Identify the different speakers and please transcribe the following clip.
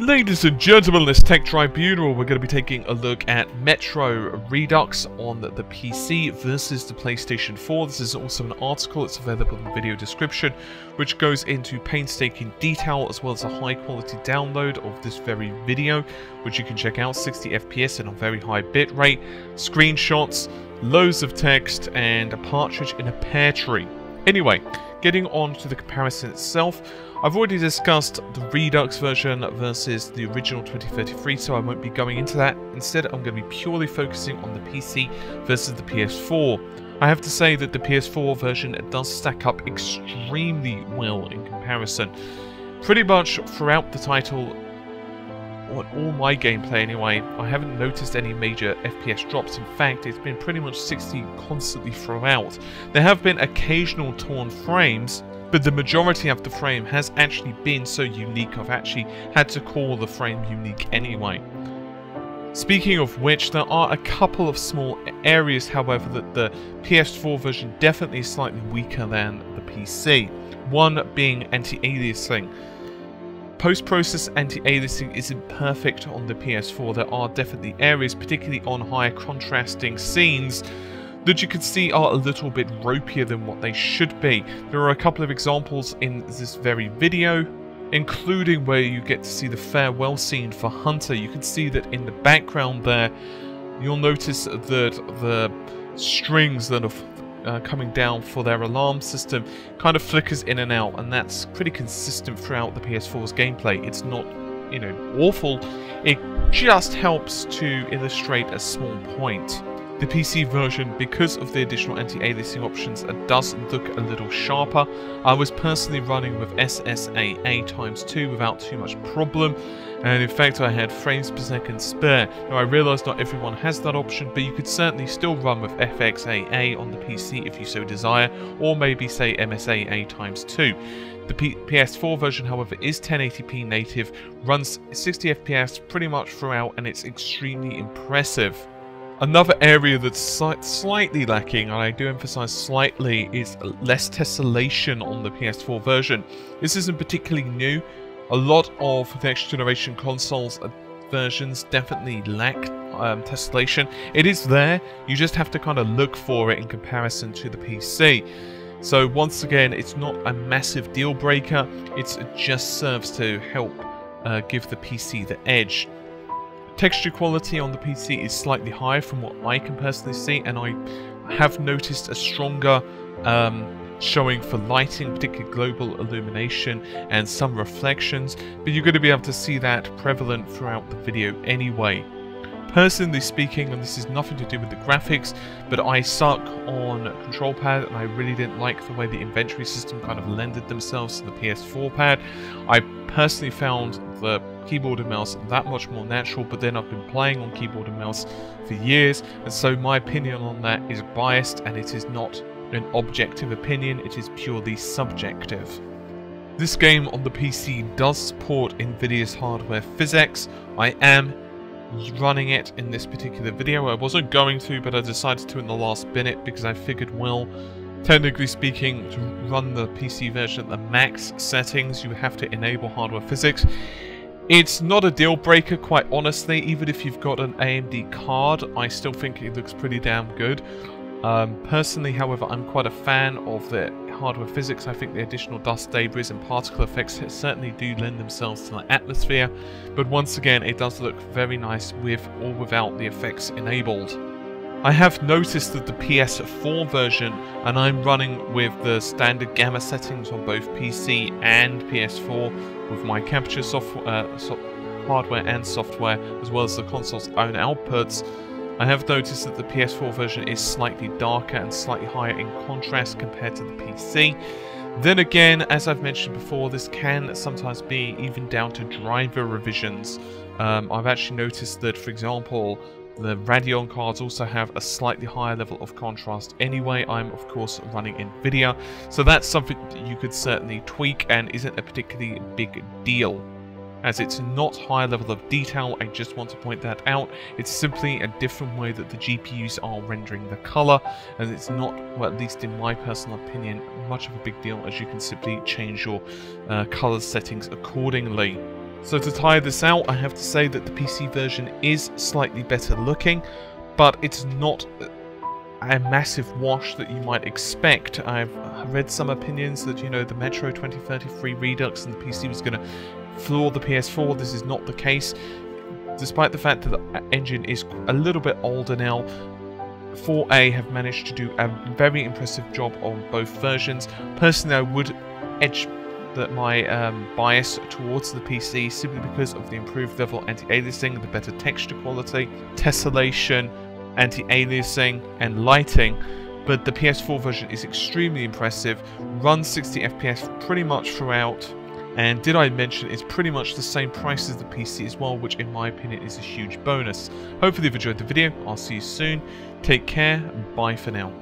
Speaker 1: Ladies and gentlemen, in this Tech Tribunal, we're going to be taking a look at Metro Redux on the PC versus the PlayStation 4. This is also an article, it's available in the video description, which goes into painstaking detail as well as a high quality download of this very video, which you can check out, 60 FPS and a very high bitrate, screenshots, loads of text, and a partridge in a pear tree. Anyway, getting on to the comparison itself, I've already discussed the Redux version versus the original 2033, so I won't be going into that. Instead, I'm going to be purely focusing on the PC versus the PS4. I have to say that the PS4 version does stack up extremely well in comparison. Pretty much throughout the title, on all my gameplay anyway, I haven't noticed any major FPS drops. In fact, it's been pretty much 60 constantly throughout. There have been occasional torn frames, but the majority of the frame has actually been so unique I've actually had to call the frame unique anyway. Speaking of which, there are a couple of small areas, however, that the PS4 version definitely is slightly weaker than the PC. One being anti-aliasing. Post-process anti-aliasing isn't perfect on the PS4. There are definitely areas, particularly on higher contrasting scenes, that you can see are a little bit ropier than what they should be. There are a couple of examples in this very video, including where you get to see the farewell scene for Hunter. You can see that in the background there, you'll notice that the strings that are coming down for their alarm system kind of flickers in and out, and that's pretty consistent throughout the PS4's gameplay. It's not, awful. It just helps to illustrate a small point. The PC version, because of the additional anti-aliasing options, does look a little sharper. I was personally running with SSAA ×2 without too much problem, and in fact I had frames per second spare. Now I realise not everyone has that option, but you could certainly still run with FXAA on the PC if you so desire, or maybe say MSAA ×2. The PS4 version, however, is 1080p native, runs 60 FPS pretty much throughout, and it's extremely impressive. Another area that's slightly lacking, and I do emphasize slightly, is less tessellation on the PS4 version. This isn't particularly new. A lot of next generation consoles versions definitely lack tessellation. It is there, you just have to kind of look for it in comparison to the PC. So once again, it's not a massive deal breaker, it just serves to help give the PC the edge. Texture quality on the PC is slightly higher from what I can personally see, and I have noticed a stronger showing for lighting, particularly global illumination and some reflections, but you're going to be able to see that prevalent throughout the video anyway. Personally speaking, and this is nothing to do with the graphics, but I suck on control pad and I really didn't like the way the inventory system kind of lended themselves to the PS4 pad. I personally found the keyboard and mouse that much more natural, but then I've been playing on keyboard and mouse for years, and so my opinion on that is biased, and it is not an objective opinion, it is purely subjective. This game on the PC does support NVIDIA's hardware physics. I am running it in this particular video. I wasn't going to, but I decided to in the last minute because I figured, well, technically speaking, to run the PC version at the max settings, you have to enable hardware physics. It's not a deal breaker, quite honestly. Even if you've got an AMD card, I still think it looks pretty damn good. Personally, however, I'm quite a fan of the hardware physics. I think the additional dust, debris and particle effects certainly do lend themselves to the atmosphere, but once again it does look very nice with or without the effects enabled. I have noticed that the PS4 version, and I'm running with the standard gamma settings on both PC and PS4 with my capture software, hardware and software, as well as the console's own outputs, I have noticed that the PS4 version is slightly darker and slightly higher in contrast compared to the PC. Then again, as I've mentioned before, this can sometimes be even down to driver revisions. I've actually noticed that, for example, the Radeon cards also have a slightly higher level of contrast anyway. I'm of course running NVIDIA, so that's something that you could certainly tweak and isn't a particularly big deal. As it's not high level of detail, I just want to point that out. It's simply a different way that the GPUs are rendering the color, and it's not, well, at least in my personal opinion, much of a big deal, as you can simply change your color settings accordingly. So to tie this out, I have to say that the PC version is slightly better looking, but it's not a massive wash that you might expect. I've read some opinions that, you know, the Metro 2033 Redux and the PC was going to floor the PS4. This is not the case. Despite the fact that the engine is a little bit older now, 4A have managed to do a very impressive job on both versions. Personally, I would edge my bias towards the PC simply because of the improved level anti-aliasing, the better texture quality, tessellation, anti-aliasing, and lighting. But the PS4 version is extremely impressive, runs 60 FPS pretty much throughout, and did I mention it's pretty much the same price as the PC as well, which in my opinion is a huge bonus. Hopefully you've enjoyed the video. I'll see you soon. Take care, bye for now.